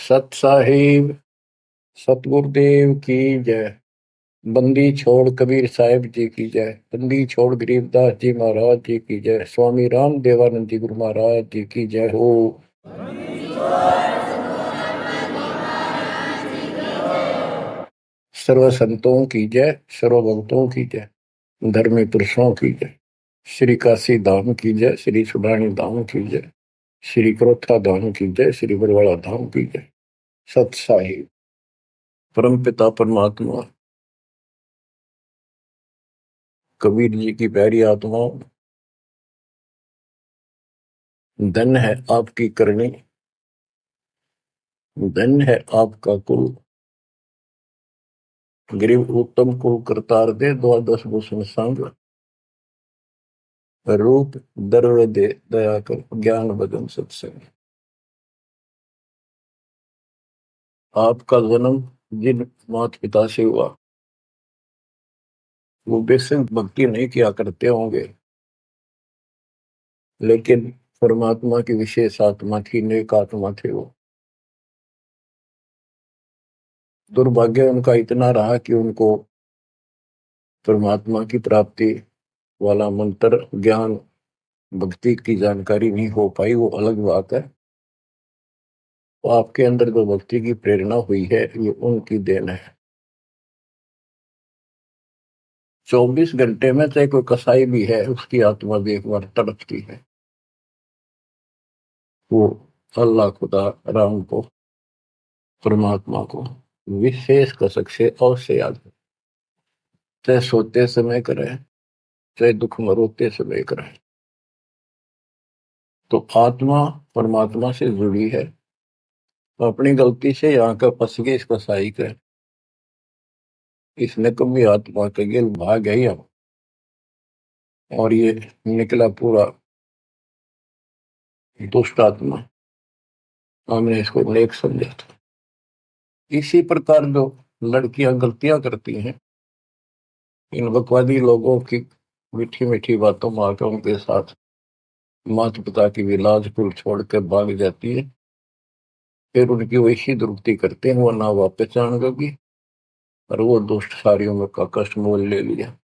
सत साहिब सतगुरुदेव की जय। बंदी छोड़ कबीर साहिब जी की जय। बंदी छोड़ गरीबदास जी महाराज जी की जय। स्वामी राम देवानंद जी गुरु महाराज जी की जय हो। सर्व संतों की जय, सर्व भक्तों की जय, धर्मी पुरुषों की जय। श्री काशी धाम की जय, श्री सुडानी धाम की जय, श्री क्रोथा धाम की जय, श्री बरवाड़ा धाम की जय। सत साहिब परम पिता परमात्मा कबीर जी की प्यारी आत्माओं, धन है आपकी करनी, धन है आपका कुल। गरीब उत्तम को करतार दे, द्वादश भूषण संग रूप दर्व दे, दया कर ज्ञान बदन सत्संग। आपका जन्म जिन माता पिता से हुआ वो बेशक भक्ति नहीं किया करते होंगे, लेकिन परमात्मा की विशेष आत्मा थी, नेक आत्मा थे वो। दुर्भाग्य उनका इतना रहा कि उनको परमात्मा की प्राप्ति वाला मंत्र ज्ञान भक्ति की जानकारी नहीं हो पाई, वो अलग बात है। तो आपके अंदर जो भक्ति की प्रेरणा हुई है ये उनकी देन है। 24 घंटे में चाहे कोई कसाई भी है उसकी आत्मा भी एक बार तड़पती है, वो अल्लाह खुदा राम को परमात्मा को विशेष कसक से अवश्य याद है। चाहे सोते समय करें चाहे दुख में रोते समय करें। तो आत्मा परमात्मा से जुड़ी है, तो अपनी गलती से यहाँ का फंस गए इस कसाई का, इसने कभी आत्मा के गिल भाग गई हम, और ये निकला पूरा दुष्ट आत्मा। हमने इसको नेक समझा था। इसी प्रकार जो लड़कियां गलतियां करती हैं, इन बकवादी लोगों की मीठी मीठी बातों में आकर उनके साथ माता पिता की भी लाज कुल छोड़ कर भाग जाती है, फिर उनकी वैसी दुर्गति करते हैं, वो ना वापस जाएंगे और वो दुष्ट सारी उम्र का कष्ट मोल ले लिया।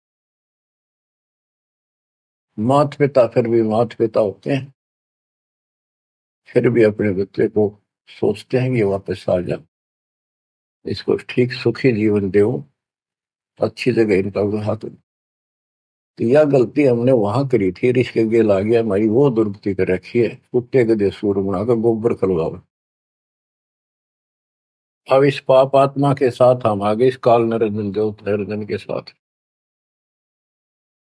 माता पिता फिर भी माता पिता होते हैं, फिर भी अपने बच्चे को सोचते हैं कि वापस आ जा, इसको ठीक सुखी जीवन दो, अच्छी जगह इनका विवाह करो। तो यह गलती हमने वहां करी थी, इसके गेल आ गया, हमारी वो दुर्गति कर रखी है, कुत्ते गधे सूर बनाकर गोबर खलवाओ। अब इस पाप आत्मा के साथ हम आगे इस काल निरंजन देव निरंजन के साथ,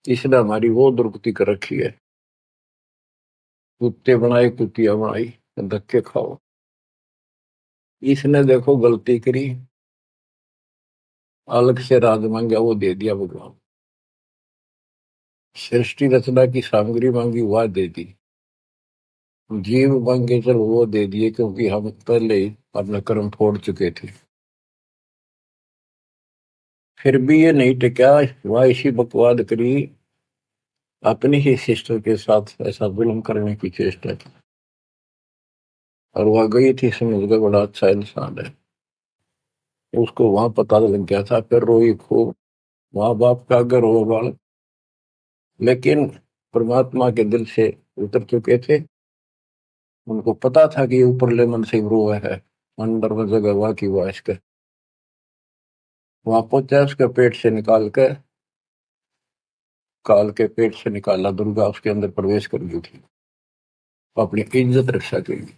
इसने हमारी वो दुर्गति कर रखी है। कुत्ते बनाए कुतिया बनाई, धक्के खाओ। इसने देखो गलती करी, अलग से राज मांगा वो दे दिया भगवान, सृष्टि रचना की सामग्री मांगी वह दे दी, जीव मांगे चल वो दे दिए, क्योंकि हम पहले ही अपने कर्म फोड़ चुके थे। फिर भी ये नहीं टिका, वह इसी बकवाद करी, अपनी ही सिस्टर के साथ ऐसा जुल्म करने की चेष्टा की, और वह गई थी समझ गए बड़ा अच्छा इंसान है, उसको वहां पता लग गया था। फिर रोई खूब, माँ बाप का अगर हो बालक, लेकिन परमात्मा के दिल से उतर चुके थे, उनको पता था कि ऊपरले मन से रो है, अंदर में जगह हुआ की वाश कर वहां पहुंचा, उसके पेट से निकाल कर, काल के पेट से निकाला, दुर्गा उसके अंदर प्रवेश कर गई थी अपनी इज्जत रक्षा के लिए।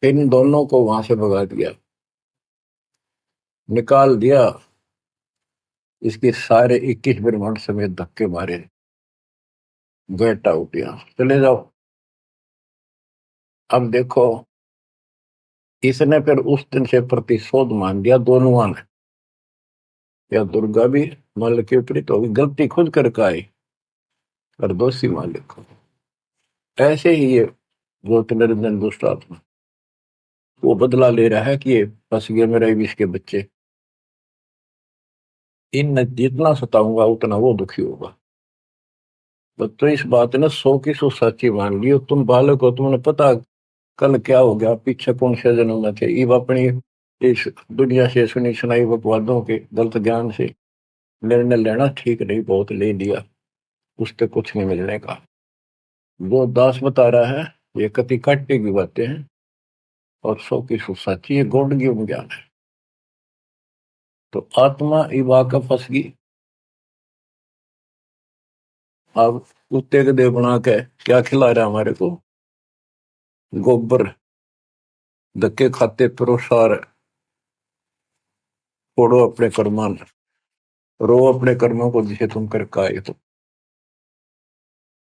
इन दोनों को वहां से भगा दिया, निकाल दिया, इसके सारे 21 ब्रह्मांड समेत धक्के मारे, गेट आउट, यहां चले जाओ। अब देखो, इसने फिर उस दिन से प्रतिशोध मान लिया दोनों ने, या दुर्गा भी मालिक के विपरीत होगी, गलती खुद करके आई और दोषी मालिक को। ऐसे ही ये गोत निरंजन दुष्ट आत्मा वो बदला ले रहा है कि ये फंस गए मेरे विष के बच्चे, इन जितना सताऊंगा उतना वो दुखी होगा। तो इस बात ने 100 की 100 सच्ची मान ली। तुम बालक हो, तुमने पता कल क्या हो गया, पीछे कौन से जन्म में थे, इब अपनी इस दुनिया से सुनी सुनाई बकवादों के गलत ज्ञान से निर्णय लेना ठीक नहीं, बहुत ले लिया, उससे कुछ नहीं मिलने का। जो दास बता रहा है ये कति काटे की बातें हैं और सौ की सौ सच्ची, ये गौड़ की ज्ञान है। तो आत्मा इब आकर फंस गई। अब कुत्ते के देह बना के क्या खिला रहा है हमारे को, गोबर, धक्के खाते प्रोसार, फोड़ो अपने कर्मान, रो अपने कर्मों को जिसे तुम करके आए। तो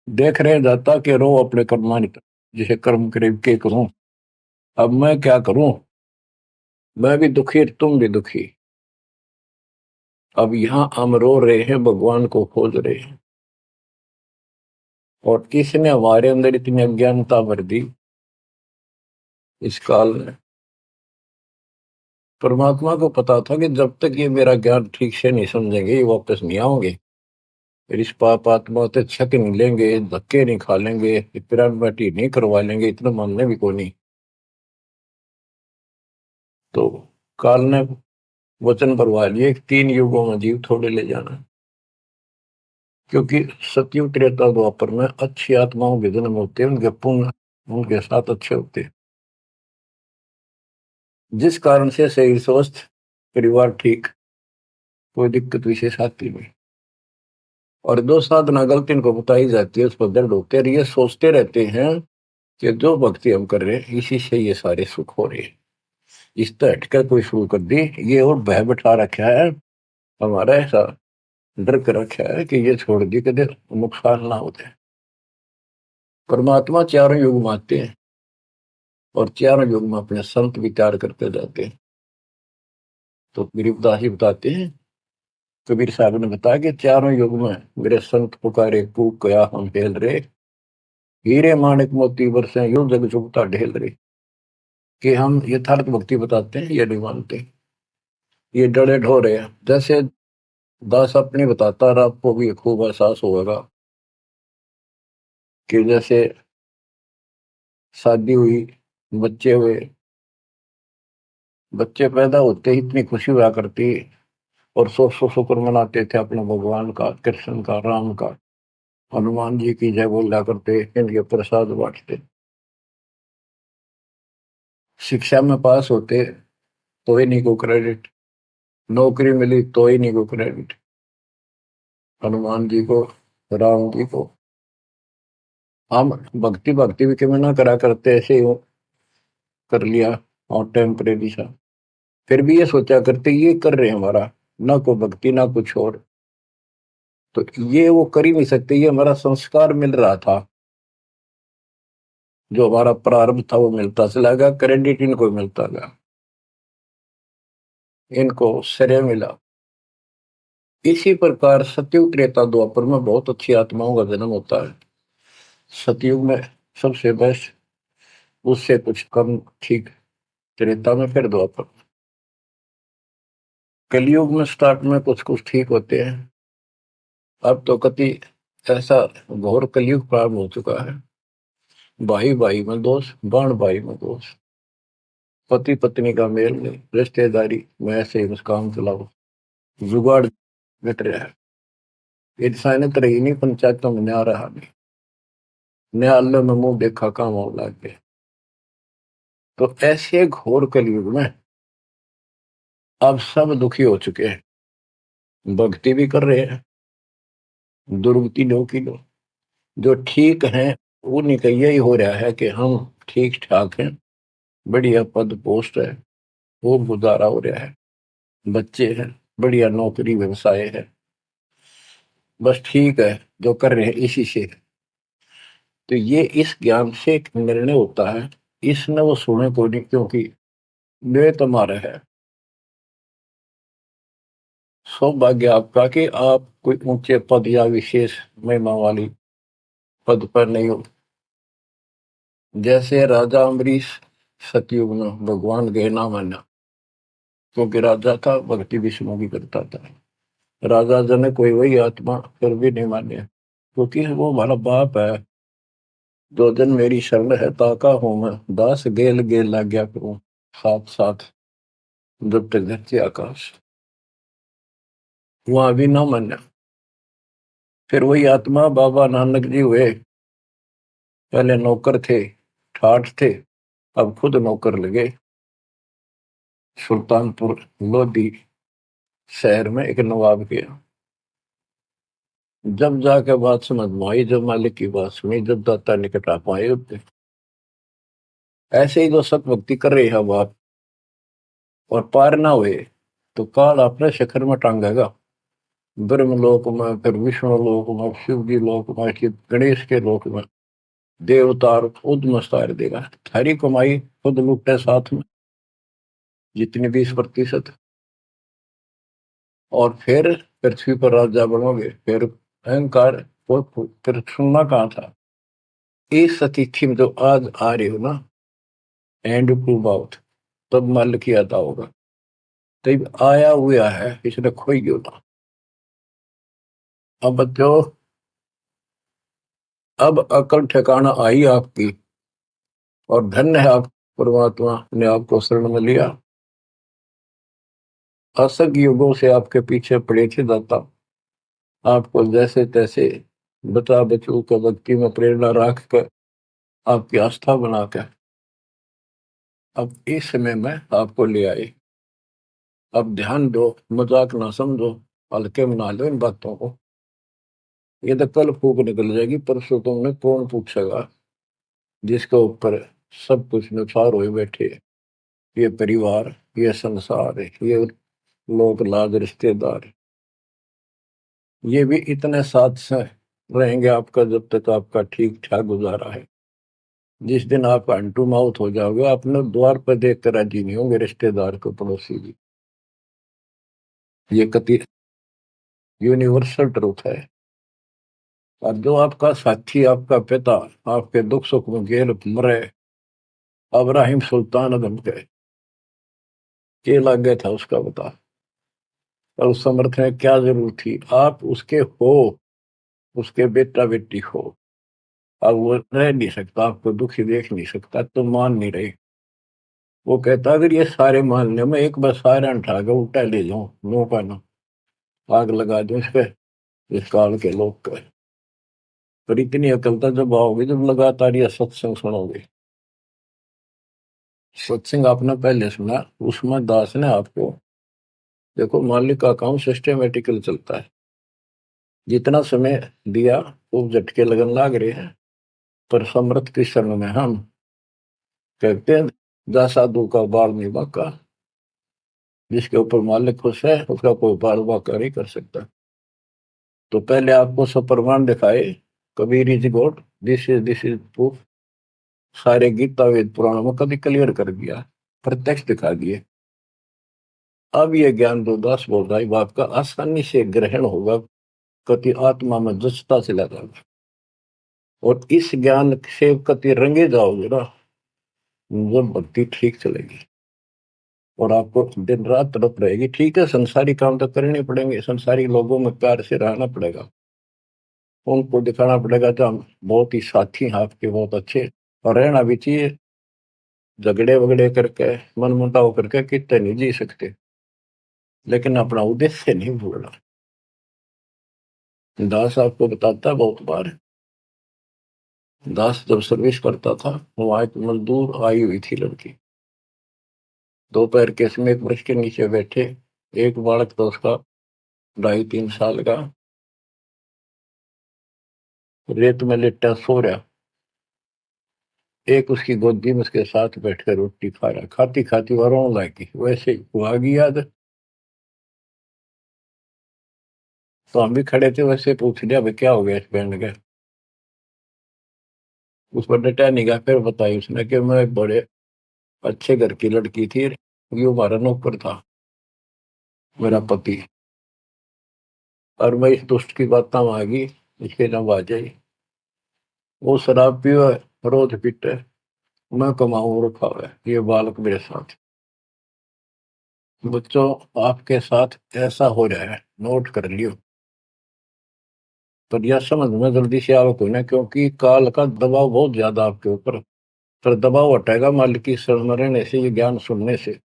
देख रहे जाता कि रो अपने कर्मान जिसे कर्म करे के करूं, अब मैं क्या करूं, मैं भी दुखी तुम भी दुखी। अब यहां हम रो रहे हैं, भगवान को खोज रहे हैं, और किसने हमारे अंदर इतनी अज्ञानता भर दी इस काल में। परमात्मा को पता था कि जब तक ये मेरा ज्ञान ठीक से नहीं समझेंगे ये वापस नहीं आओगे, फिर इस पाप आत्मा से छक नहीं लेंगे, धक्के नहीं खा लेंगे, पिरान बाटी नहीं करवा लेंगे, इतना मानने भी को नहीं। तो काल ने वचन भरवा लिए 3 युगों में जीव थोड़े ले जाना, क्योंकि सतयुग त्रेता द्वापर में अच्छी आत्माओं के जन्म होते हैं, उनके पुण्य उनके साथ अच्छे होते हैं, जिस कारण से शरीर स्वस्थ, परिवार ठीक, कोई दिक्कत विशेष आती नहीं। और दो साधना गलती इनको बताई जाती है, उस पर दर्द होते हैं, ये सोचते रहते हैं कि जो भक्ति हम कर रहे हैं इसी से ये सारे सुख हो रहे हैं, इस तरह हटकर कोई शुरू कर दी, ये और भय बैठा रखा है हमारा, ऐसा डर कर रखा है कि ये छोड़ दी कदे नुकसान ना होते। परमात्मा चारों युग में आते हैं और चारों युग में अपने संत विचार करते जाते हैं। तो गरीबदास जी बताते हैं, कबीर साहब ने बताया कि चारों युग में मेरे संत पुकारे कूक कया हम हेल रे, हीरे माणिक मोती बरसे यूं जग चुगता ढेल रे। कि हम यथार्थ भक्ति बताते हैं ये नहीं मानते, ये डरे ढोरे हैं। जैसे दास अपनी बताता रहा, आपको भी खूब एहसास होगा कि जैसे शादी हुई, बच्चे हुए, बच्चे पैदा होते ही इतनी खुशी हुआ करती, और सौ सौ शुक्र मनाते थे अपने भगवान का, कृष्ण का, राम का, हनुमान जी की जय बोला करते, इनके प्रसाद बांटते। शिक्षा में पास होते तो ही नहीं को क्रेडिट, नौकरी मिली तो ही नहीं को क्रेडिट, हनुमान जी को, राम जी को। हम भक्ति भक्ति भी क्यों ना करा करते, ऐसे ही कर लिया और टेम्परेरी सा, फिर भी ये सोचा करते ये कर रहे हैं हमारा, ना को भक्ति ना कुछ और, तो ये वो कर ही नहीं सकते, ये हमारा संस्कार मिल रहा था, जो हमारा प्रारंभ था वो मिलता चला गया, क्रेडिट इनको मिलता गया, इनको श्रेय मिला। इसी प्रकार सतयुग त्रेता द्वापर में बहुत अच्छी आत्माओं का जन्म होता है। सतयुग में सबसे बेस्ट, उससे कुछ कम ठीक, त्रेता में, फिर द्वापर। कलयुग में स्टार्ट में कुछ कुछ ठीक होते हैं, अब तो कति ऐसा घोर कलयुग प्रारंभ हो चुका है। भाई भाई में दोष, बाण भाई में दोष, पति पत्नी का मेल नहीं, रिश्तेदारी में ऐसे ही मुस्कान चलाओ, जुगाड़ मिट रहा है, इंसानियत रही नहीं, पंचायतों में न्याय रहा नहीं, न्यायालय में मुंह देखा काम हो लग गए। तो ऐसे घोर कलयुग में अब सब दुखी हो चुके हैं, भक्ति भी कर रहे हैं, दुर्गति लो की लो, जो ठीक है उन्हीं का यही हो रहा है कि हम ठीक ठाक हैं, बढ़िया पद पोस्ट है, वो गुजारा हो रहा है, बच्चे हैं, बढ़िया नौकरी व्यवसाय है, बस ठीक है, जो कर रहे हैं इसी से। तो ये इस ज्ञान से एक निर्णय होता है, इसने वो सुने को नहीं, क्योंकि वे तुम्हारा है। सौभाग्य आपका कि आप कोई ऊंचे पद या विशेष महिमा वाली पद पर नहीं हो। जैसे राजा अम्बरीश सतयुग में भगवान गए ना माना, क्योंकि राजा था, भक्ति विष्णु की करता था, राजा जन कोई वही आत्मा, फिर भी नहीं माने, क्योंकि वो हमारा बाप है, जो जन मेरी शरण है ताका हूं मैं, दास गेल गेल लाग्या करूं, साथ साथ जब तक धरती आकाश। वहां भी ना मान्या। फिर वही आत्मा बाबा नानक जी हुए। पहले नौकर थे, ठाठ थे, अब खुद नौकर लगे। सुल्तानपुर लोधी शहर में एक नवाब के यहाँ। जब जाके बात समझ में आई, जब मालिक की बात सुनी, जब दाता निकट आ पाए, ऐसे ही जो सत भक्ति कर रहे हैं बाप और पार ना हुए तो काल अपने शिखर में टांगेगा। ब्रह्म लोक में, फिर विष्णु लोक में, शिव जी लोक में, फिर गणेश के लोक में देवतार खुद मस्तार देगा। थारी कमाई खुद लुटे साथ में जितनी 20%। और फिर पृथ्वी पर राजा बनोगे। फिर अहंकार फिर सुनना कहाँ था। इस अतिथि में जो आज आ रही हो ना, एंड टू बाउट, तब मल की अदा होगा। तब आया हुआ है, इसने खोई क्यों ना। अब बच्चों, अब अकल ठिकाना आई आपकी, और धन्य है आप, परमात्मा ने आपको शरण में लिया। असंख्य युगों से आपके पीछे पड़े थे दाता, आपको जैसे तैसे बचा बचू कर भक्ति में प्रेरणा रख कर आपकी आस्था बनाकर अब इस समय में आपको ले आए। अब ध्यान दो, मजाक ना समझो, हल्के में ना लो इन बातों को। ये तो कल फूक निकल जाएगी, परसों तुमने कौन पूछेगा जिसके ऊपर सब कुछ नुसार हुए बैठे। ये परिवार, ये संसार, ये लोग लाज रिश्तेदार, ये भी इतने साथ से रहेंगे आपका जब तक आपका ठीक ठाक गुजारा है। जिस दिन आप अंटू माउथ हो जाओगे, अपने द्वार पर देख कर राजी नहीं होंगे रिश्तेदार को, पड़ोसी भी। ये कति यूनिवर्सल ट्रूथ है। और जो आपका साथी, आपका पिता, आपके दुख सुख में गेल मरे, अब्राहिम सुल्तान अदम के लग गया था उसका बता। और उस समर्थ में क्या जरूरत थी, आप उसके हो, उसके बेटा बेटी हो। अब वो रह नहीं सकता, आपको दुखी देख नहीं सकता, तो मान नहीं रहे। वो कहता अगर ये सारे मान ले, मैं एक बार सारे उठा के उल्टा ले जाऊं, नो का नो, आग लगा दूं इस पे, इस काल के लोग का। पर इतनी अकलता जब आओगे, जब लगातार ये सत्संग सुनोगे। सत्संग आपने पहले सुना, उसमें दास ने आपको, देखो मालिक का काम सिस्टमेटिकल चलता है। जितना समय दिया वो झटके लगन लाग रहे हैं। पर समर्थ के शरण में हम कहते हैं, जा साधु का बाल नहीं बांका। जिसके ऊपर मालिक खुश है उसका कोई बाल बांका नहीं कर सकता। तो पहले आपको सब प्रमाण दिखाए, Kabir is God, this is proof. सारे गीता वेद पुराणों में कभी क्लियर कर दिया, प्रत्यक्ष दिखा दिए। अब ये ज्ञान जो दास बोल रहा है वो आपका आसानी से ग्रहण होगा, कति आत्मा में जचता चला जाएगा। और इस ज्ञान से कति रंगे जाओगे ना, वो भक्ति ठीक चलेगी। और आपको दिन रात तड़प रहेगी। ठीक है, संसारी काम तो करने पड़ेंगे, संसारी लोगों में प्यार से रहना पड़ेगा, उनको दिखाना पड़ेगा तो हम बहुत ही साथी हैं आपके, बहुत अच्छे। और रहना भी चाहिए। झगड़े वगड़े करके, मन मुटाव करके कितने नहीं जी सकते, लेकिन अपना उद्देश्य नहीं भूलना। दास आपको बताता है बहुत बार, दास जब सर्विस करता था, वहां एक मजदूर आई हुई थी लड़की। दोपहर के समय एक वृक्ष के नीचे बैठे, एक बालक था उसका 2.5-3 साल का, रेत में लेटा सो रहा। एक उसकी गोदी में उसके साथ बैठकर रोटी खा रहा, खाती खाती वो रोने लगी। वैसे ही वो आ गई याद, तो हम भी खड़े थे, वैसे पूछ लिया भाई क्या हो गया इस बहन के। उस पर डटा नहीं गया। फिर बताई उसने कि मैं एक बड़े अच्छे घर की लड़की थी, ये हमारा नौकर था, मेरा पति। और मैं इस दुष्ट की बात में आ गई, इसके नाम आ जाई। वो शराब पियो है, रोज पीटे है, मैं कमाऊं रखा हुआ है, ये बालक मेरे साथ। बच्चों, आपके साथ ऐसा हो रहा है, नोट कर लियो। पर यह समझ में जल्दी से आवक हो ना, क्योंकि काल का दबाव बहुत ज्यादा आपके ऊपर। पर दबाव हटेगा मालिक की शरण में रहने से, ये ज्ञान सुनने से।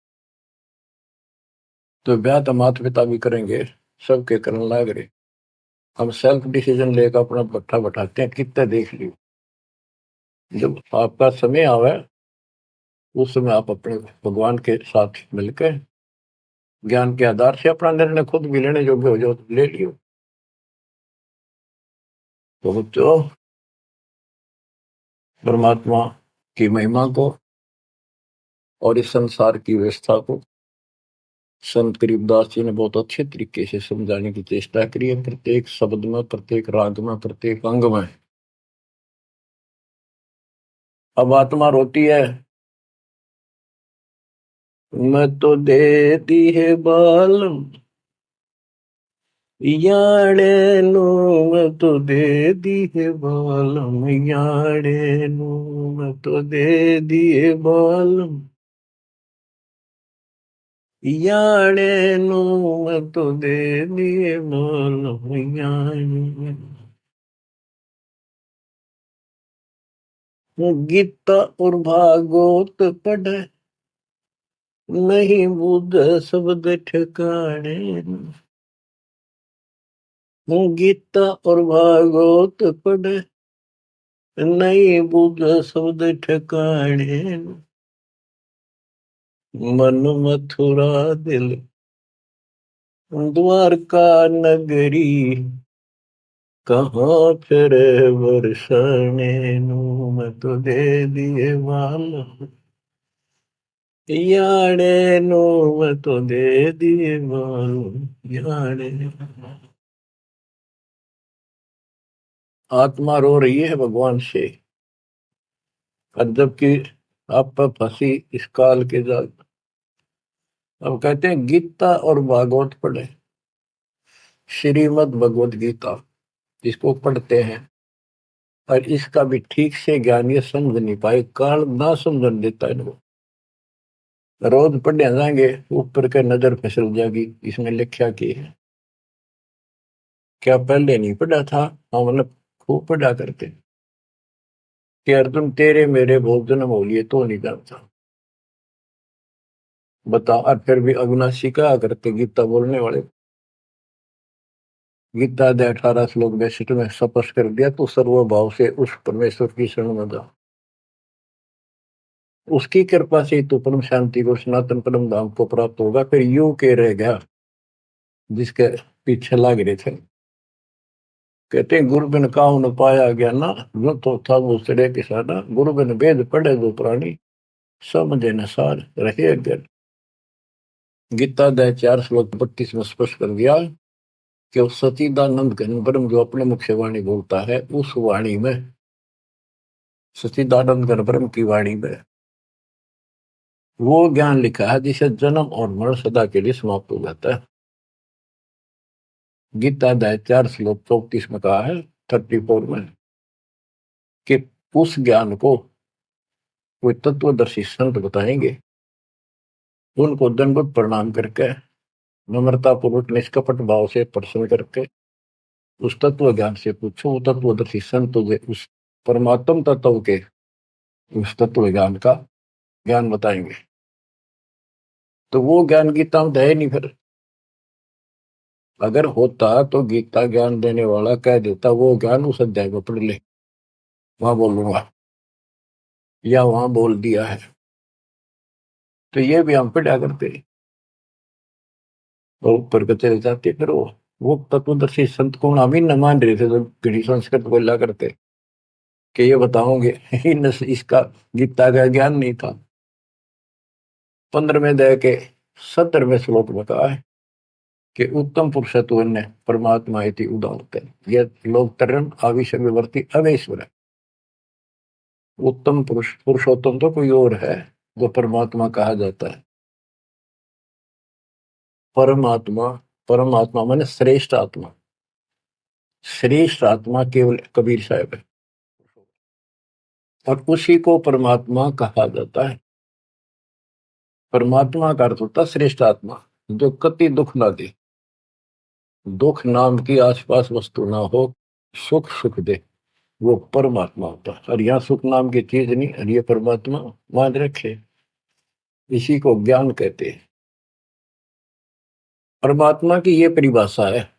तो ब्याह तो माता पिता भी करेंगे, सबके करने लाग रहे। हम सेल्फ डिसीजन लेकर अपना भट्ठा बैठाते हैं, कितना देख लियो। जब आपका समय आवे, उस समय आप अपने भगवान के साथ मिलकर ज्ञान के आधार से अपना निर्णय खुद भी लेने योग्य हो जाओ तो ले लियो। तो बच्चों, परमात्मा की महिमा को और इस संसार की व्यवस्था को संत करीबदास जी ने बहुत अच्छे तरीके से समझाने की चेष्टा करी है, प्रत्येक शब्द में, प्रत्येक राग में, प्रत्येक अंग में। अब आत्मा रोती है, मैं तो दे दी है बालम याड़े नो, मैं तो दे दी है बालम याड़े नो, मैं तो दे दिए बालम याड़े नो, मैं तो दे दिए बालम याड़े। गीता और भागवत पढ़े, नहीं बुध शब्द ठिकाने। गीता और भागवत पढ़े, नहीं बुध शब्द ठिकाने। मन मथुरा दिल द्वारका नगरी, कहाँ फिर बरसाने नू, मैं तो दे दिए बाल याड़े नो, मैं तो दे दिए बाल याड़े। आत्मा रो रही है भगवान से, और जबकि आप पर फंसी इस काल के जाल। अब कहते हैं गीता और भागवत पढ़े, श्रीमद् भगवत गीता इसको पढ़ते हैं, और इसका भी ठीक से ज्ञान ये समझ नहीं पाए, काल ना समझन देता है इनको। रोज पढ़ने जाएंगे, ऊपर के नजर फिसल जाएगी, इसमें लिखा की है क्या पहले नहीं पढ़ा था। हाँ, मतलब खूब पढ़ा करते कि अर्जुन तेरे मेरे बहुत जन्म हो लिए तो नहीं जानता। बता, और फिर भी अविनाशी कहा करते गीता बोलने वाले। गीता अध्याय 18 श्लोक 62 में स्पष्ट कर दिया, तो सर्वभाव से उस परमेश्वर की शरण में जा, उसकी कृपा से तो परम शांति को, सनातन परम धाम को प्राप्त होगा। फिर यू के रह गया जिसके पीछे लग रहे थे। कहते हैं गुरु बिन काहू न पाया गया ना, जो तो था वो सड़े किसाना, गुरु बिन वेद पढ़े जो प्राणी, समझे न सार रहे अज्ञान। गीता अध्याय 4 श्लोक 32 में स्पष्ट कर दिया कि उस सचिदानंद घन ब्रह्म जो अपने मुख से वाणी बोलता है, उस वाणी में, सचिदानंद घन ब्रह्म की वाणी में वो ज्ञान लिखा है जिसे जन्म और मरण सदा के लिए समाप्त हो जाता है। गीता अध्याय 4 श्लोक 34 में कहा है, 34 में, कि उस ज्ञान को कोई तत्वदर्शी संत बताएंगे, उनको दंडवत प्रणाम करके, नम्रता पूर्वक निष्कपट भाव से प्रश्न करके उस तत्व ज्ञान से पूछो। वो तत्वदर्शी संत उस परमात्म तत्व के उस तत्व ज्ञान का ज्ञान बताएंगे। तो वो ज्ञान गीता में है नहीं। फिर अगर होता तो गीता ज्ञान देने वाला कह देता वो ज्ञान उस अध्याय में पढ़ ले, वहां बोलूंगा, या वहां बोल दिया है। तो ये भी हम पढ़ा करते और ऊपर के चले जाते। फिर वो तत्वदर्शी संत को हम ही न मान रहे थे, तो घड़ी संस्कृत बोला करते कि ये बताओगे इसका गीता का ज्ञान नहीं था। 15वें अध्याय के 17वें श्लोक में कहा है कि उत्तम पुरुषत्व ने परमात्मा इति उदाहरते, यह लोग तरन आविष्य विवर्ती अवेश्वर है। उत्तम पुरुष, पुरुषोत्तम तो कोई और है जो परमात्मा कहा जाता है। परमात्मा, परमात्मा माने श्रेष्ठ आत्मा, श्रेष्ठ आत्मा केवल कबीर साहब है, और उसी को परमात्मा कहा जाता है। परमात्मा का अर्थ होता श्रेष्ठ आत्मा, जो कति दुख ना दे, दुख नाम की आसपास वस्तु ना हो, सुख सुख दे, वो परमात्मा होता है। और यहाँ सुख नाम की चीज नहीं, और ये परमात्मा मान रखे, इसी को ज्ञान कहते हैं। परमात्मा की ये परिभाषा है,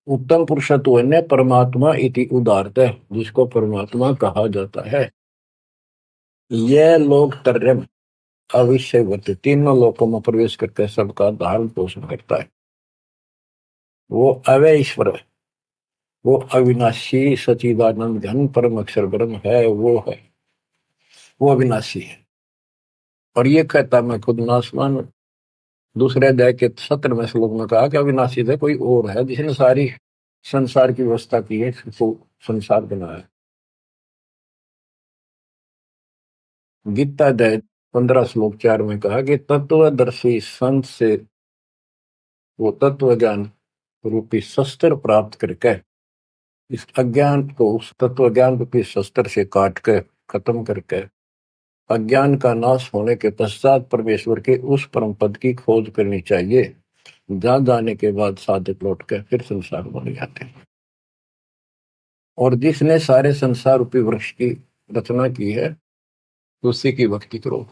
उत्तम पुरुषत्व ने परमात्मा इति उदारत है, जिसको परमात्मा कहा जाता है। यह लोक त्रयम् अविषयवत, तीनों लोकों में प्रवेश करके सबका धारण पोषण करता है। वो अव्यय ईश्वर है, वो अविनाशी सचिदानंद घन परम अक्षर ब्रह्म है, वो है, वो अविनाशी है। और ये कहता मैं खुद नासवान हूं। दूसरे अध्याय के 17वें श्लोक में कहा कि अविनाशी है कोई और है, जिसने सारी संसार की व्यवस्था की है, इसको संसार बनाया। गीता अध्याय 15 श्लोक 4 में कहा कि तत्वदर्शी संत से वो तत्व ज्ञान रूपी शस्त्र प्राप्त करके इस अज्ञान को उस तत्व ज्ञान रूपी शस्त्र से काट के खत्म करके अज्ञान का नाश होने के पश्चात परमेश्वर के उस परम पद की खोज करनी चाहिए, जहां जाने के बाद साधक लौट के फिर संसार बन जाते हैं। और जिसने सारे संसार रूपी वृक्ष की रचना की है, उसी की भक्ति करो।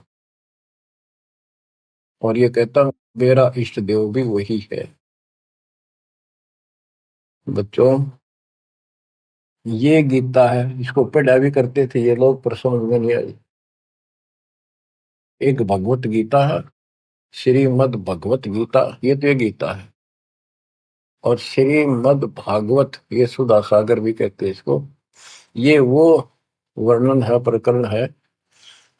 और ये कहता मेरा इष्ट देव भी वही है। बच्चों, ये गीता है, इसको पढ़ा भी करते थे ये लोग, पर समझ में नहीं आई। एक भगवत गीता है, श्रीमद् भगवत गीता, ये तो ये गीता है। और श्रीमद् भागवत, ये सुधा सागर भी कहते हैं इसको। ये वो वर्णन है, प्रकरण है,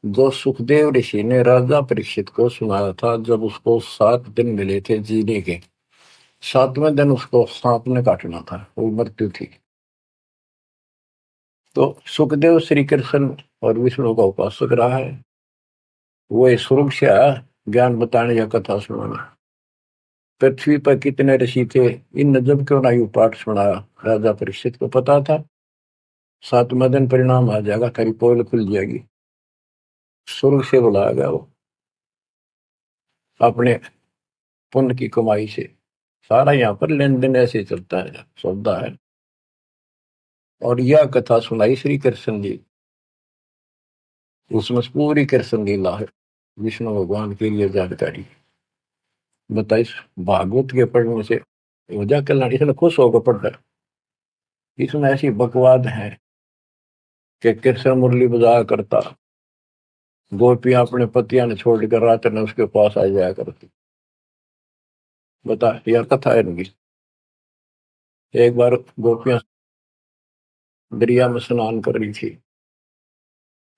जो सुखदेव ऋषि ने राजा परीक्षित को सुनाया था, जब उसको 7 दिन मिले थे जीने के। 7वें दिन उसको सांप ने काटना था, वो मृत्यु थी। तो सुखदेव श्री कृष्ण और विष्णु का उपासक रहा है, वो ये स्वर्ग से आया ज्ञान बताने या कथा सुनाने। पृथ्वी पर कितने ऋषि थे, इन जब क्यों ना यू पाठ सुनाया। राजा परीक्षित को पता था 7वें दिन परिणाम आ जाएगा, तेरी पोल खुल जाएगी। स्वर्ग से बुलाया गया वो, अपने पुण्य की कमाई से। सारा यहाँ पर लेन देन ऐसे चलता है, सौदा है। और यह कथा सुनाई श्री कृष्ण जी, उसमें पूरी कृष्ण लीला है, विष्णु भगवान के लिए जानकारी बताइए। भागवत के पढ़ने से वजह कल्याण, इसने खुश होकर पढ़ता है। इसमें ऐसी बकवाद है कि कृष्ण मुरली बजाया करता, गोपियां अपने पतियां ने छोड़कर रात में उसके पास आ जाया करती। बता, यह कथा है इनकी। एक बार गोपियां दरिया में स्नान कर रही थी,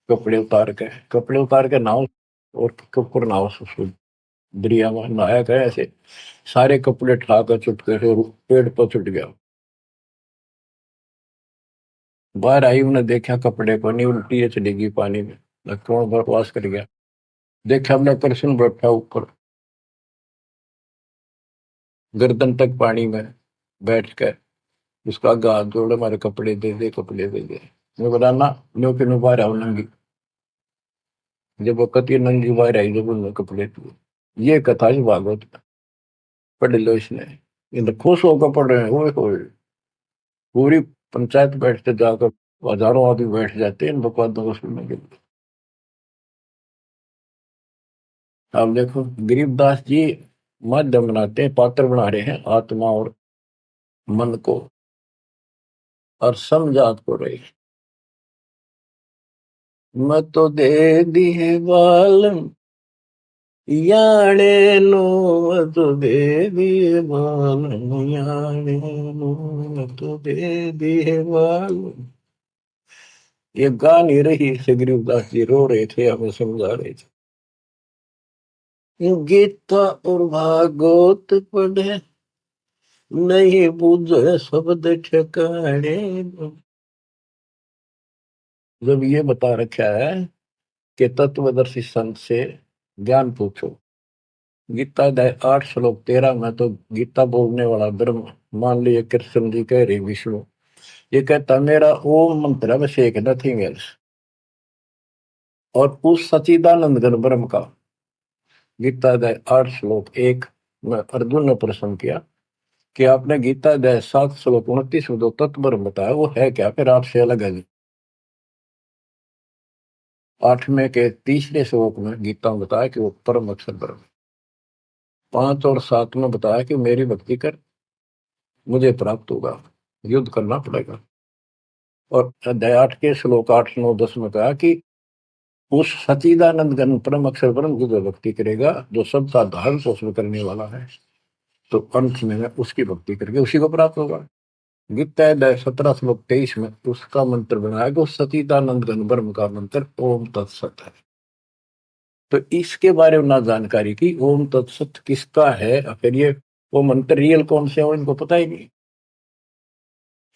कपड़े उतार के नाव और ऊपर नाव से दरिया में नहाया गया, ऐसे सारे कपड़े ठाकर चुटके से पेड़ पर छुट गया। बाहर आई, उन्हें देखा कपड़े को नहीं, उल्टी है चलेगी पानी में, लक्ष्मण बकवास कर गया। देखा हमने कृष्ण बैठा ऊपर गर्दन तक पानी में बैठ कर, उसका हाथ जोड़े, हमारे कपड़े दे दे, कपड़े दे दे। मैं बोला ना, नो के नो बाहर आओ नंगी। जब वो कती नंगी बाहर आई, जब उन्होंने कपड़े दिए। ये कथा ही भागवत में, पढ़ लो इसने। ये खुश होकर पढ़ रहे हैं, ओए पूरी पंचायत बैठते जाकर, हजारों आदमी बैठ जाते हैं इन बकवादों को सुनने के लिए। आप देखो गरीबदास जी माध्यम बनाते हैं, पात्र बना रहे हैं आत्मा और मन को, और समझात को रहे। मैं तो दे दी है बालम याने नो, मैं तो दे दी है बालम याने नो, मैं तो दे दी है बालम। ये गा नहीं रही से, गरीबदास जी रो रहे थे, हमें समझा रहे थे। गीता और भागवत पढ़े, नहीं बुझे शब्द ठिकाने। जब ये बता रखा है कि तत्वदर्शी संत से ज्ञान पूछो, गीता अध्याय 8 श्लोक 13 में तो गीता बोलने वाला ब्रह्म, मान लिया कृष्ण जी कह रहे विष्णु, ये कहता मेरा ओम मंत्र अभिषेक नथिंग एल्स। और उस सचिदानंद घन ब्रह्म का, गीता अध्याय 8 श्लोक 1 में अर्जुन ने प्रश्न किया कि आपने गीता अध्याय 7 श्लोक 29 में जो तत्व ब्रह्म बताया वो है क्या, फिर आपसे अलग है। 8वें के 3रे श्लोक में गीता में बताया कि वो परम अक्षर ब्रह्म। 5 और 7 में बताया कि मेरी भक्ति कर मुझे प्राप्त होगा, युद्ध करना पड़ेगा। और अध्याय 8 के श्लोक 8 9 10 में कहा कि उस सच्चिदानंद घन परम अक्षर ब्रह्म की जो भक्ति करेगा, जो सबका धारण पोषण करने वाला है, तो अंत में उसकी भक्ति करके उसी को प्राप्त होगा। गीता अध्याय 17 श्लोक 23 में उसका मंत्र बनाया कि उस सच्चिदानंद घन ब्रह्म का मंत्र ओम तत्सत है। तो इसके बारे में ना जानकारी की, ओम तत्सत किसका है, फिर ये वो मंत्र रियल कौन से हो इनको पता ही नहीं।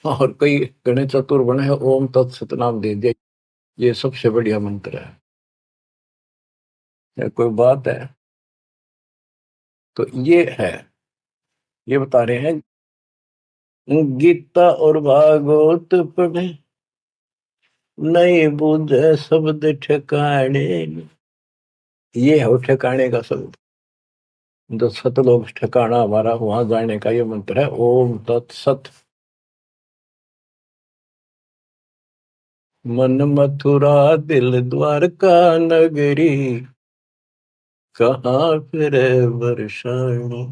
और कई गणे चतुर बने हैं, ओम तत्सत नाम दे दिया, ये सबसे बढ़िया मंत्र है। कोई बात है। तो ये है, ये बता रहे हैं गीता और भागवत पढ़े नहीं बुझे शब्द ठिकाने। ये है ठिकाने का शब्द, जो सतलोक ठिकाना हमारा, वहां जाने का ये मंत्र है ओम तत्सत। मन मथुरा दिल द्वारका नगरी, कहाँ फिर वर्षाणी।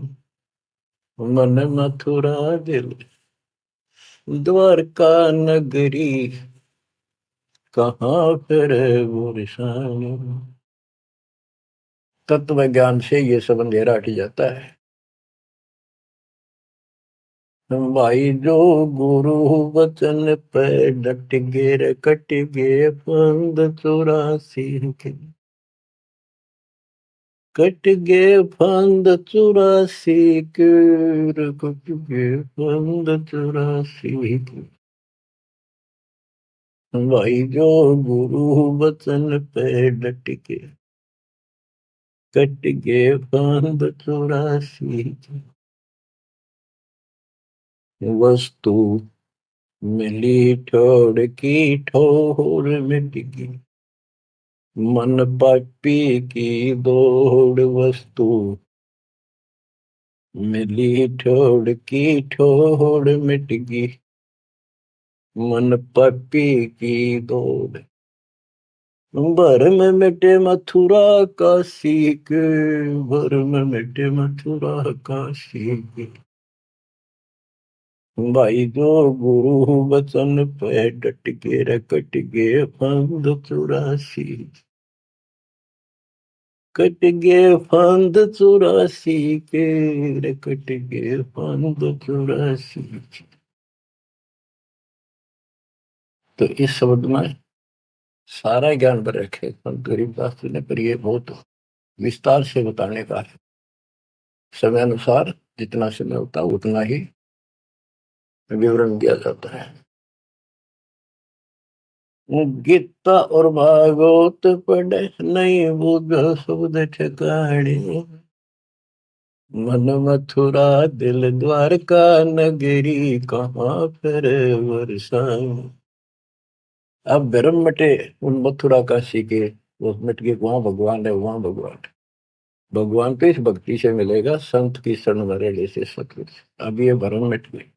मन मथुरा दिल द्वारका नगरी, कहाँ फिर वर्षाणी। तत्व ज्ञान से ये सब अंधेरा हट जाता है। भाई जो गुरु वचन पे डट गे कट गे फंद 84 के, कट गे फंद 84 के, कट गे फंद 84 के। भाई जो गुरु वचन पे डट के कट गे फंद 84 के। वस्तु मिली ठोड़ की ठोर मिट गई, मन पापी की दौड़। वस्तु मिली ठोड़ की ठोड़ मिट गई, मन पापी की दौड़। भरम मिटे मथुरा काशी के, भरम मिटे मथुरा काशी के। भाई जो गुरु वचन पे डट के कट गे फंद 84, कट गे फंद 84 के, कट गे फंद 84। तो इस शब्द में सारा ज्ञान पर रखे संत गरीबदास जी ने, पर ये बहुत विस्तार से बताने का है। समय अनुसार जितना समय होता है उतना ही विवरण दिया जाता है। गीता और भागवत पढ़े नहीं बुझ शब्द ठिकाने, मन मथुरा दिल द्वारका नगरी, कहाँ फिर वर्षाएं। अब भ्रम मिटे उन मथुरा काशी के, वो मिट के वहां भगवान है, वहां भगवान है। भगवान तो इस भक्ति से मिलेगा, संत की शरण में रहने से सतगुरु से। अब ये भ्रम मिट गई।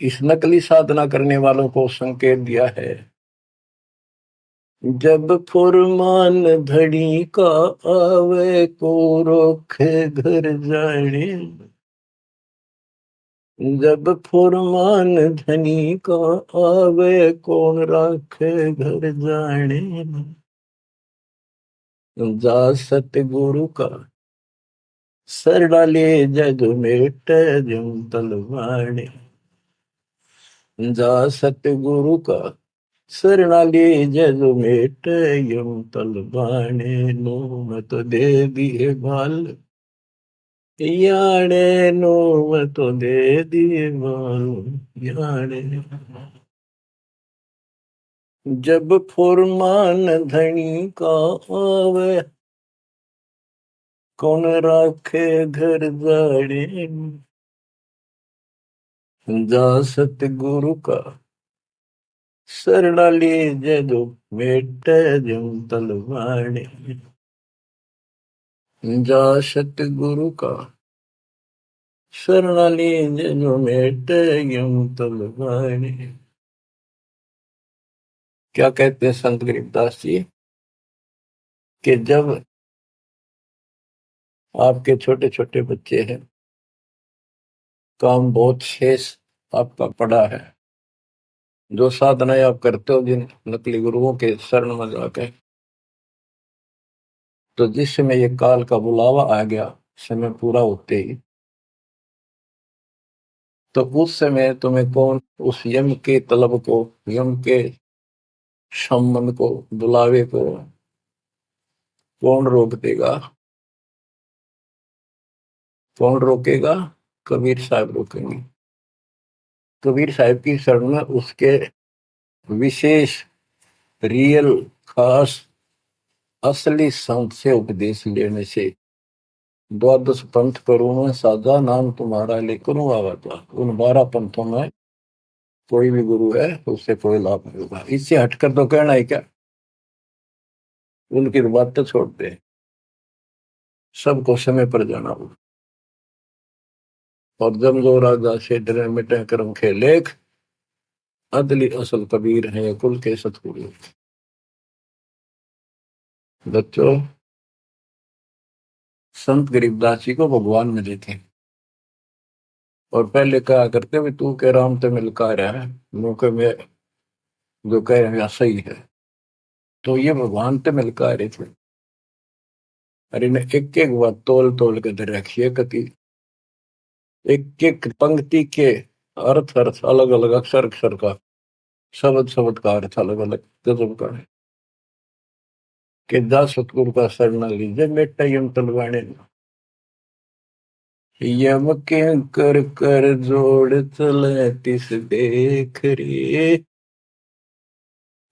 इस नकली साधना करने वालों को संकेत दिया है, जब फुरमान धड़ी का आवे को रोखे घर जाने। जब फुरमान धनी का आवे कौन राखे घर जाने। जा सतगुरु का सरड़ा ले जग मेट जम तलवाने। जा सतगुरु का सरड़ा ले जग मेट यम तलवाने। नो मत दे दिए बाल याने, नो मत दे दिए बाल याने। जब फुरमान धनी का आवे कौन राखे घर जाड़े। जा सतगुरु का सरड़ा ले जदो मेट जम तलवाड़े। जा सतगुरु का शरणाली जो मेट यूं तलवाने। क्या कहते हैं संत गरीबदास जी कि जब आपके छोटे छोटे बच्चे हैं, काम बहुत शेष आपका पड़ा है, जो साधनाएं आप करते हो जिन नकली गुरुओं के शरण में जाकर, तो जिस समय ये काल का बुलावा आ गया, समय पूरा होते ही, तो उस समय तुम्हें कौन उस यम के तलब को, यम के संबंध को, बुलावे को कौन रोक देगा? कौन रोकेगा? कबीर साहब रोकेंगे। कबीर साहब की शरण में उसके विशेष, रियल, खास, असली संत से उपदेश लेने से, द्वादश पंथ करूं मैं साझा, नाम तुम्हारा लेकर आवा था। उन 12 पंथों में कोई भी गुरु है उससे कोई लाभ नहीं होगा। इससे हटकर तो कहना है क्या? उनकी बात तो छोड़ दे, सबको समय पर जाना होगा। और जम जो राजा से डरे मिटे कर्म के लेख, अदली असल कबीर है कुल के सतगुरु। बच्चों, संत गरीबदास जी को भगवान मिले थे और पहले कहा करते भी तू कह राम तो मिलका रहा है, मुंह में जो कह रहे सही है। तो ये भगवान तो मिलका रहे थे। अरे ने एक एक बात तोल तोल के दे रखी है, कति एक एक पंक्ति के अर्थ अर्थ अलग अलग, अक्षर अक्षर का, शब्द शब्द का अर्थ अलग अलग गजब का है। कि जा सतगुरु का शरण लीजिए बेटा यम तलवाने, यम के कर कर जोड़ चले तिस देख रे,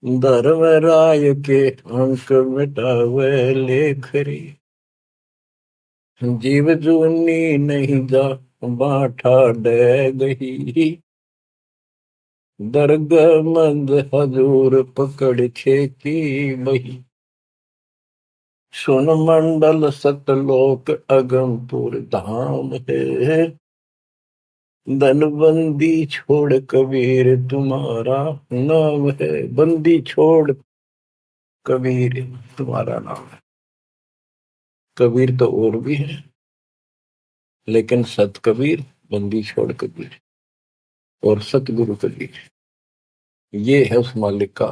धर्म राय के अंक मिटावे लेख रे, जीव जूनी नहीं जा बाठा डे गही, दर्ग मंद हजूर पकड़ छेकी बही, सुन मंडल सतलोक अगमपुर धाम है, धनबंदी छोड़ कबीर तुम्हारा नाम है। बंदी छोड़ कबीर तुम्हारा नाम है। कबीर तो और भी है, लेकिन सत कबीर, बंदी छोड़ कबीर और सतगुरु कबीर, ये है उस मालिक का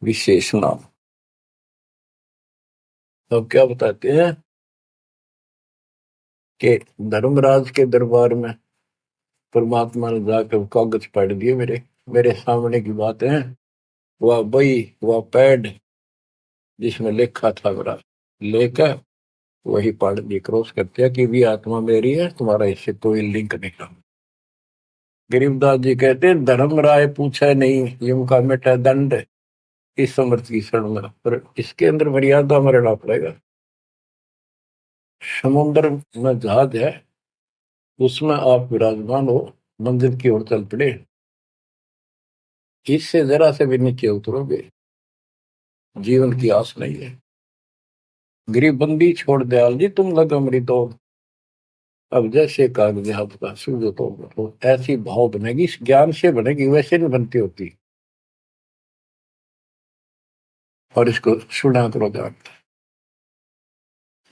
विशेष नाम। अब क्या बताते हैं कि धर्मराज के दरबार में परमात्मा ने जाकर कागज पढ़ दिए, मेरे मेरे सामने की बात है। वह बई, वह पैड जिसमें लिखा था मेरा, लेकर वही पढ़ दी, क्रॉस करते हैं कि भी आत्मा मेरी है, तुम्हारा इससे कोई लिंक नहीं रहा। गरीबदास जी कहते हैं धर्म राय पूछा नहीं यम का मिटा दंड, इस समर्थ की शरण में, पर इसके अंदर मर्यादा में रहना पड़ेगा। समुद्र में जहाज है, उसमें आप विराजमान हो, मंजिल की ओर चल पड़े, इससे जरा से भी नीचे उतरोगे, जीवन की आस नहीं है। गिरिबंदी छोड़ दयाल जी तुम लग अमृत दो, अब जैसे कागज आपका सूझो तो ऐसी भाव बनेगी, इस ज्ञान से बनेगी, वैसे नहीं बनती होती। और इसको सुना करो ध्यान।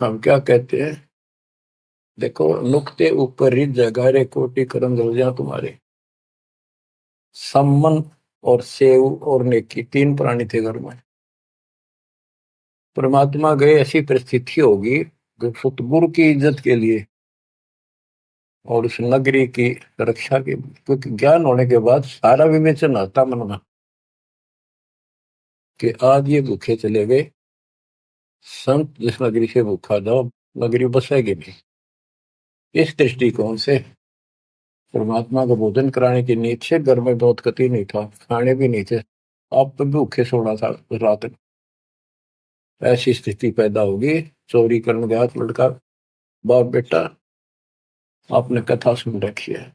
हम क्या कहते हैं, देखो नुक्ते ऊपर रिज जगारे कोटि करम रोजा तुम्हारे, सम्मन और सेव और नेकी, 3 प्राणी थे घर में। परमात्मा गए, ऐसी परिस्थिति होगी जो सतगुरु की इज्जत के लिए और उस नगरी की रक्षा के, क्योंकि ज्ञान होने के बाद सारा विवेचन आता मन में कि आज ये भूखे चले गए, संत जिस नगरी से भूखा जाओ नगरी बसेगी नहीं। इस दृष्टिकोण से परमात्मा को भोजन कराने की नींद से घर में बहुत कति नहीं था, खाने भी नहीं थे, आप तो भूखे सोना था रात। ऐसी स्थिति पैदा होगी, चोरी करने गया लड़का, बाप बेटा आपने कथा सुन रखी है।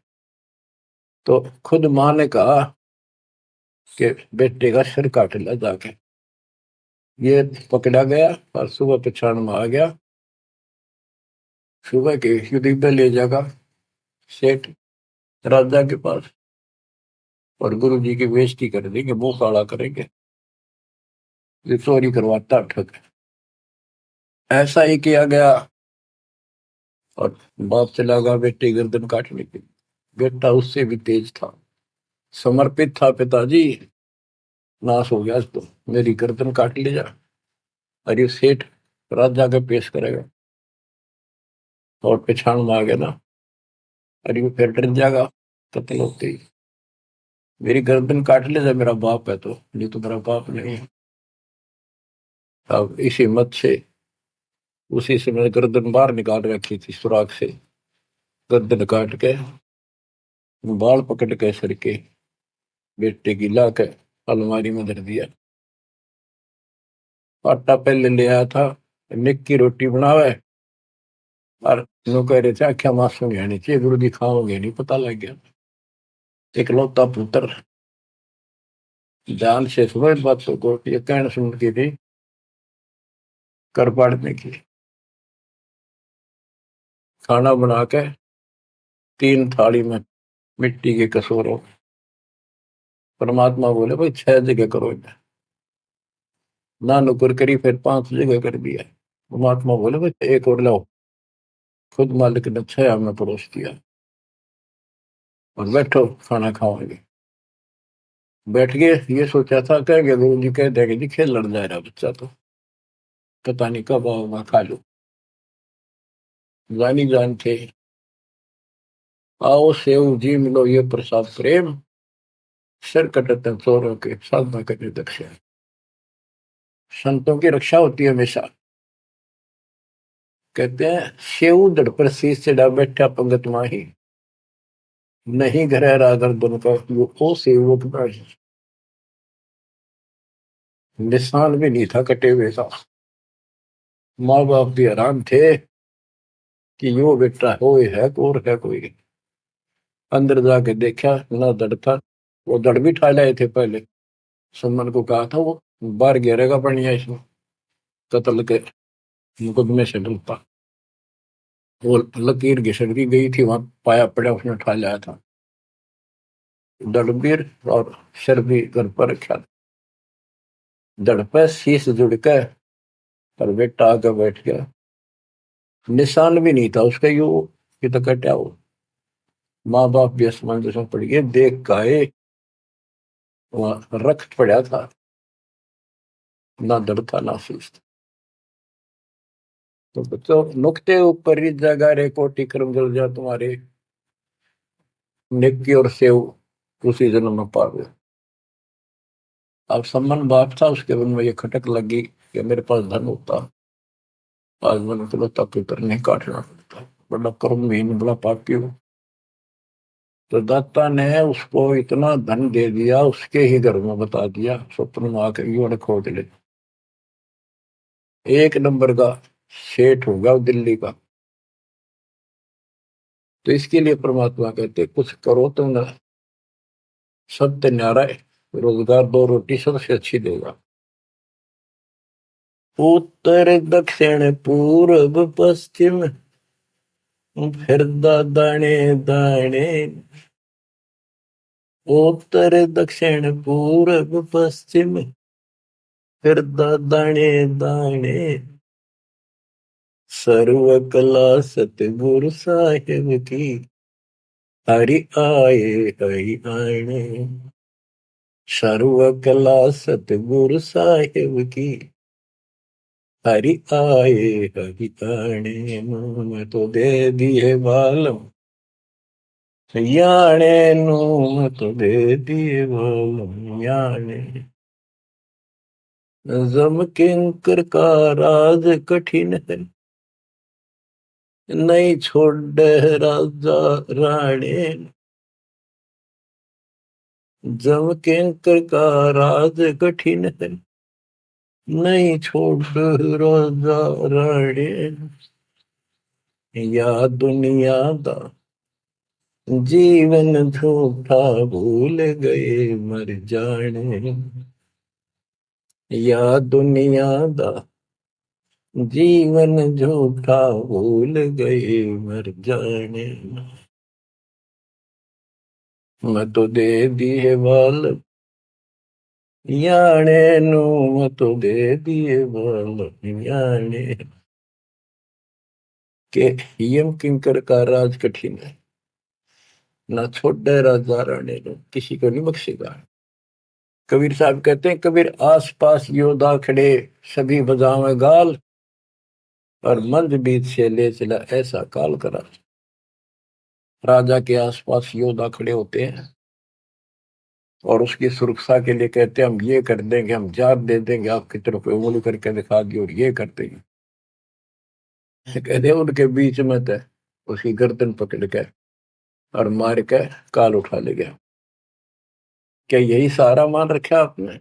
तो खुद मां ने कहा कि बेटे का सिर काट लिया जाके, ये पकड़ा गया और सुबह पछाण में आ गया, सुबह के युद्ध ले जाएगा, सेठ राजा के पास, और गुरु जी की बेइज्जती कर देंगे, मुंह काला करेंगे, ये चोरी करवाता ठग। ऐसा ही किया गया, और बाप चला गया बेटे गर्दन काटने के लिए। बेटा उससे भी तेज था, समर्पित था, पिताजी नाश हो गया तो मेरी गर्दन काट ले जा। और ये सेठ राजा के पेश करेगा, और पिछाण में आ गया ना, और ये फिर डर जाएगा कत्ल होते ही, मेरी गर्दन काट ले जा, मेरा बाप है तो, नहीं तो मेरा बाप नहीं है। अब इसी मत से उसी से मैंने गर्दन बाहर निकाल रखी थी सुराख से, गर्दन काट के बाल पकड़ के सर के बेटे की ला के अलमारी में धर दिया। आटा पहले ले आया था, निक की रोटी बनावे, और नो कह रहे थे आख्या मासू नहीं आनी चाहिए, गुरु जी खाओगे नहीं, पता लग गया। इकलौता पुत्र, ध्यान से सुनो इन बातों को, ये कहना सुन की थी कर पाड़ने की। खाना बना के 3 थाली में मिट्टी के कसूरों, परमात्मा बोले भाई 6 जगह करो इन्हें, ना नुकर करी, फिर 5 जगह कर दिया। परमात्मा बोले भाई एक और लाओ, खुद मालिक ने 6 में परोस दिया, और बैठो खाना खाओगे। बैठ गए, ये सोचा था कहेंगे गुरु जी, कह देंगे जी खेल लड़ जा रहा बच्चा तो, पता नहीं कब आओगा, खा लो। जानी जान थे, आओ सेव जी मिलो ये प्रसाद प्रेम, सिर कटते चोरों के साधना करने दक्षा। संतों की रक्षा होती है हमेशा। कहते हैं सेव दड़ पर शीश चढ़ा बैठा पंगत माही, नहीं घर रागर दुन का वो सेवक नहीं। निशान भी नहीं था कटे हुए का। माँ बाप भी हैरान थे कि यो बेटा हो है और है कोई। अंदर जाके देखा ना दड़ था, वो दड़ भी ठा लाए थे पहले, सुमन को कहा था वो बाहर गिरेगा बढ़िया इसमें, कत्ल के मुकदमे से डरता। वो लकीर घिसक दी गई थी, वहां पाया पड़ा, उसने उठा लाया था। दड़बीर और सिर भी घर पर रखा था, दड़ पे शीश जुड़ के, पर बेटा आके बैठ गया। निशान भी नहीं था उसका, यू ये तो कटा हो। माँ बाप भी असमंजस में पड़ गए, देख गाये वहां रक्त पड़ा था, ना दड़ था ना शीश था। तो बच्चों नुक्ते ऊपर ही जगह रे, कोटि कर्म जल जा तुम्हारे, नेकी और सेव उसी जन्म में पावे। अब सम्मान बाप था, उसके मन में ये खटक लगी कि मेरे पास धन होता, आज मैंने चलो पुत्र नहीं काटना पड़ता, बड़ा कर्महीन बड़ा पापी हूं। तो दाता ने उसको इतना धन दे दिया, उसके ही घर में बता दिया, स्वप्न में आकर युवा ने खोज ले, 1 नंबर का सेठ होगा दिल्ली का। तो इसके लिए परमात्मा कहते कुछ करो तो ना, सत्य न्यारा है, रोजगार 2 रोटी सबसे अच्छी देगा। उत्तर दक्षिण पूर्व पश्चिम, फिर दाने दाने। उत्तर दक्षिण पूर्व पश्चिम, फिर दाने दाने। सर्व कला सतगुरु साहिब की, हरि आए हरि आने। सर्व कला सतगुरु साहिब की, हरि आए हरि आने। मैं तो दे दिए बालम याने नू, मैं तो दे दिए बालम याने। जम किंकर का राज कठिन है, नहीं छोड़ राजा राणे। जम किंकर का राज कठिन है, नहीं छोड़ राजा राणे। या दुनिया दा जीवन झूठा भूल गए मर जाने। या दुनिया दा जीवन झूठा भूल गए मर जाने। मैं तो दे दिए बाल याने नू, मैं तो दे दिए बाल याने के। यम किंकर का राज कठिन है, ना छोड़े राजा राणे ने, किसी को नहीं बख्शेगा। कबीर साहब कहते हैं, कबीर आस पास योद्धा खड़े सभी बजावे गाल, और मंद बीत से ले चला ऐसा काल करा। राजा के आसपास योद्धा खड़े होते हैं और उसकी सुरक्षा के लिए कहते हैं, हम ये कर देंगे, हम जात दे देंगे, आपकी तरफ उंगली करके दिखा दी और ये कर देंगे। कहते हैं उनके बीच में थे, उसकी गर्दन पकड़ के और मार के काल उठा ले गया। क्या यही सहारा मान रखा आपने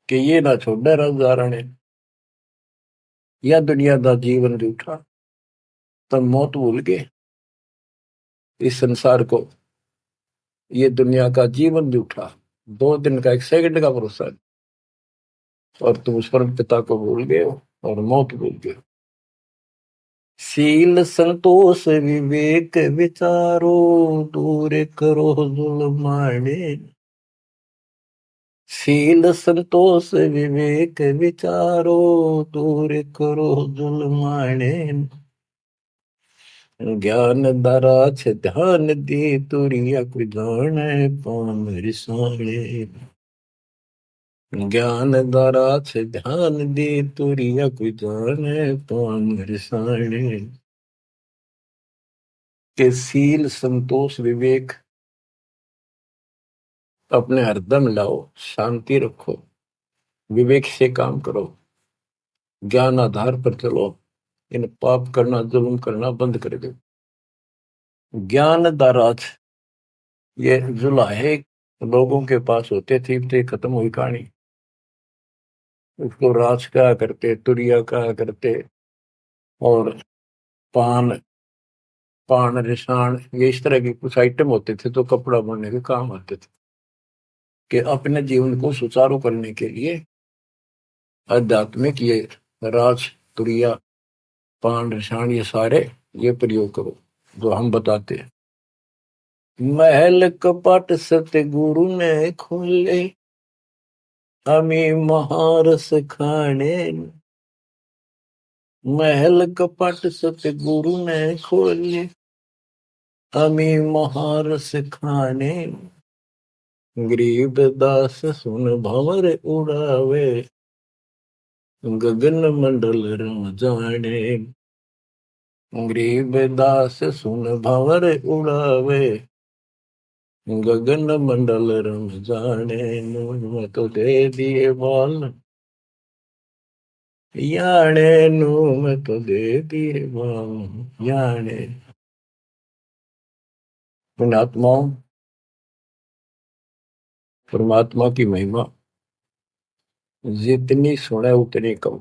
कि ये ना छोड़े राजा राणे, या दुनिया का जीवन रूठा, तब मौत भूल गए इस संसार को, ये दुनिया का जीवन रूठा, 2 दिन का 1 सेकंड का भरोसा है, और तुम उस परम पिता को भूल गए हो और मौत भूल गए हो। शील संतोष विवेक विचारो, दूर करो जुल्माने। शील संतोष विवेक विचारो, दूर करो जुल्माने। ज्ञान दरा छ ध्यान दे, तुरिया कोई जाने पाम रिसाणे। ज्ञान दरा छ ध्यान दे, तुरिया कोई जाने पाम रिसाणे। के शील संतोष विवेक अपने हरदम लाओ, शांति रखो, विवेक से काम करो, ज्ञान आधार पर चलो, इन पाप करना जुल्म करना बंद कर दो। ज्ञान दाराज, ये जुलाहे लोगों के पास होते थे, खत्म हुई कहानी। उसको राज कहा करते, तुरिया कहा करते, और पान पान रिसाण, ये इस तरह के कुछ आइटम होते थे तो कपड़ा बनने के काम आते थे। कि अपने जीवन को सुचारू करने के लिए आध्यात्मिक ये राज तुरिया पान रिसाण ये सारे ये प्रयोग करो जो हम बताते हैं। महल कपट सतगुरु ने खोले, हमें महारस खाने। महल कपट सतगुरु ने खोले, हमें महारस खाने। गरीब दास सुन भंवर उड़ावे, गगन मंडल रम जाने। गरीब दास सुन भंवर उड़ावे, गगन मंडल रम जाने। मैं तो दे दिए बाल याने नू, मैं तो दे दिए बाल याने। पुण्यात्माओं, परमात्मा की महिमा जितनी सुने उतनी कम।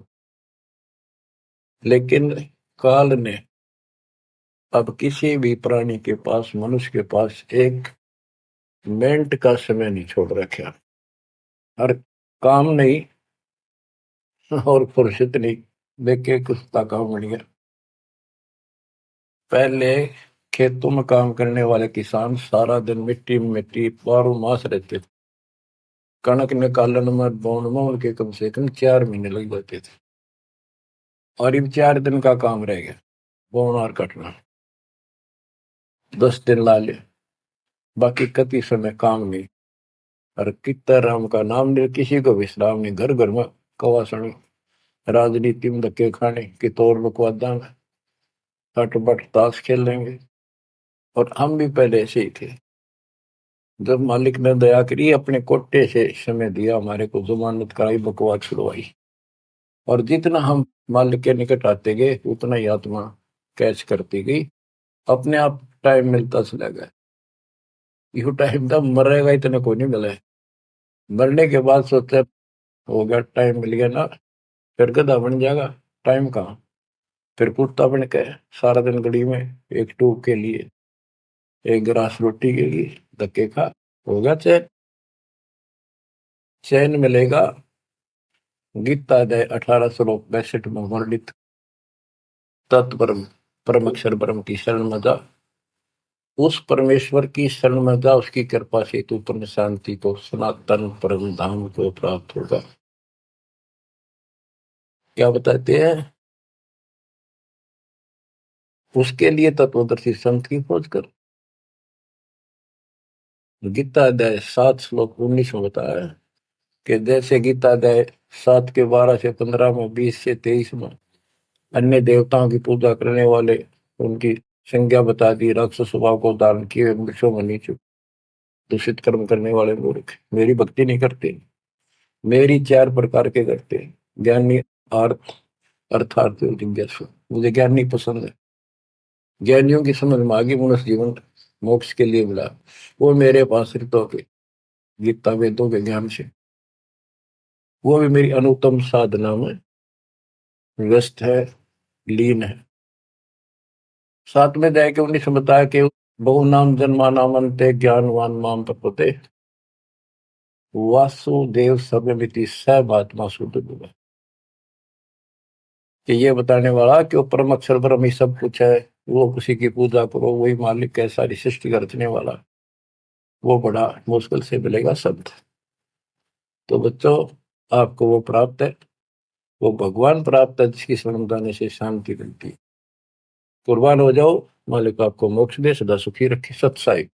लेकिन काल ने अब किसी भी प्राणी के पास, मनुष्य के पास 1 मिनट का समय नहीं छोड़ रखा। हर काम नहीं और फुर्सत नहीं, देखे कुछ काम बन गया। पहले खेतों में काम करने वाले किसान सारा दिन मिट्टी में मिट्टी 12 मास रहते थे। कणक निकालन में बोन में उनके कम से कम 4 महीने लग जाते थे, और इन 4 दिन का काम रह गया, बोन और कटना। 10 दिन ला ले, बाकी कति समय काम नहीं। और कितना राम का नाम नहीं, किसी को विश्राम नहीं, घर घर में कवासण, राजनीति में धक्के खाने की तौर बकवादा में हट बट ताश खेल लेंगे। और हम भी पहले ऐसे ही थे। जब मालिक ने दया करी, अपने कोटे से समय दिया हमारे को, जमानत कराई, बकवास छुड़वाई, और जितना हम मालिक के निकट आते गए उतना ही आत्मा कैच करती गई, अपने आप टाइम मिलता चला गया। यू टाइम था मरेगा इतना कोई नहीं मिला है। मरने के बाद सोचा हो गया, टाइम मिल गया ना, फिर गधा बन जाएगा, टाइम कहाँ। फिर कुत्ता बन के सारा दिन गड़ी में एक टूक के लिए, एक गिलास रोटी के लिए धक्के खा, होगा चैन। चैन मिलेगा गीता अध्याय 18 श्लोक 62 में वर्णित तत्परम परम अक्षर ब्रह्म की शरण में जा, उस परमेश्वर की शरण में जा, उसकी कृपा से तू परम शांति को, सनातन परम धाम को प्राप्त होगा। क्या बताते हैं? उसके लिए तत्वदर्शी संत की खोज कर। गीता अध्याय 7 श्लोक 19 में बताया है कि जैसे गीता अध्याय 7 के 12 से 15 में, 20 से 23 में अन्य देवताओं की पूजा करने वाले, उनकी संज्ञा बता दी, राक्षस स्वभाव को धारण किए वृक्षों में नीचे दूषित कर्म करने वाले मूर्ख मेरी भक्ति नहीं करते। मेरी 4 प्रकार के करते हैं। ज्ञानी, अर्थ अर्थार्थ जिज्ञासु। मुझे ज्ञान नहीं पसंद है। ज्ञानियों की समझ में आगे मनुष्य जीवन मोक्ष के लिए मिला, वो मेरे पास ऋतों के, गीता वेदों के ज्ञान से, वो भी मेरी अनुत्तम साधना में व्यस्त है, लीन है। 7 में जाके 19 में बताया कि बहु नाम जन्मा नाम अंते ज्ञानवान माम प्रपते वासुदेव सर्वमिति सर्वात्मा शुद्ध गुण। कि ये बताने वाला कि वो परम अक्षर ब्रह्म ही सब कुछ है, वो किसी की पूजा करो, वही मालिक है, सारी सृष्टि का रचने वाला, वो बड़ा मुश्किल से मिलेगा शब्द। तो बच्चों, आपको वो प्राप्त है, वो भगवान प्राप्त है जिसकी शरण जाने से शांति मिलती है। कुर्बान हो जाओ, मालिक आपको मोक्ष दे, सदा सुखी रखे। सत्साई।